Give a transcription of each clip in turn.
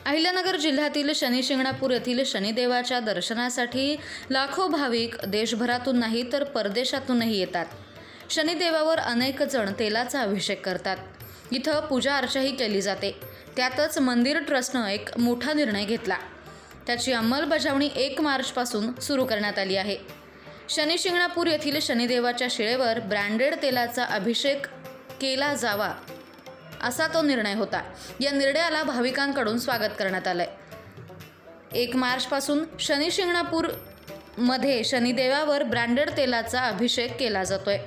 अहिल्यानगर जिल्ह्यातील शनिशिंगणापूर येथील शनिदेवाच्या दर्शनासाठी लाखो भाविक देशभरातून नाही तर परदेशातूनही येतात। शनिदेवावर अनेक जण तेलाचा अभिषेक करतात। इथं पूजा अर्चाही केली जाते। त्यातच मंदिर ट्रस्टनं एक मोठा निर्णय घेतला। त्याची अंमलबजावणी 1 मार्चपासून सुरू करण्यात आली आहे। शनिशिंगणापूर येथील शनिदेवाच्या शिळेवर ब्रँडेड तेलाचा अभिषेक केला जावा असा तो निर्णय होता। या निर्णयाला भाविकांकडून स्वागत करण्यात आलंय। 1 मार्चपासून शनिशिंगणापूर मध्ये शनिदेवावर ब्रँडेड तेलाचा अभिषेक केला जातोय।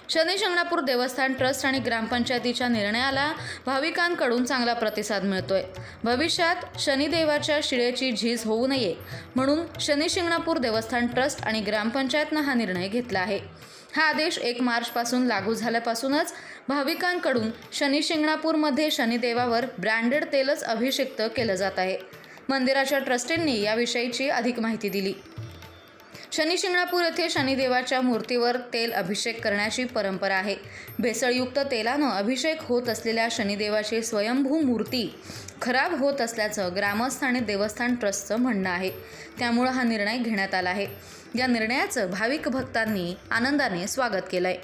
शनिशिंगणापूर देवस्थान ट्रस्ट आणि ग्रामपंचायतीच्या निर्णयाला भाविकांकडून चांगला प्रतिसाद मिळतोय। भविष्यात शनिदेवाच्या शिळेची झीज होऊ नये म्हणून शनिशिंगणापूर देवस्थान ट्रस्ट आणि ग्रामपंचायतनं हा निर्णय घेतला आहे। हा आदेश 1 मार्चपासून लागू झाल्यापासूनच भाविकांकडून शनिशिंगणापूरमध्ये शनिदेवावर ब्रँडेड तेलच अभिषेक केलं जात आहे। मंदिराच्या ट्रस्टींनी याविषयीची अधिक माहिती दिली। शनिशिंगणापूर येथे शनिदेवाच्या मूर्तीवर तेल अभिषेक करण्याची परंपरा आहे। भेसळयुक्त तेलानं अभिषेक होत असलेल्या शनिदेवाची स्वयंभू मूर्ती खराब होत असल्याचं ग्रामस्थ आणि देवस्थान ट्रस्टचं म्हणणं आहे। त्यामुळे हा निर्णय घेण्यात आला आहे। या निर्णयाचं भाविक भक्तांनी आनंदाने स्वागत केलंय।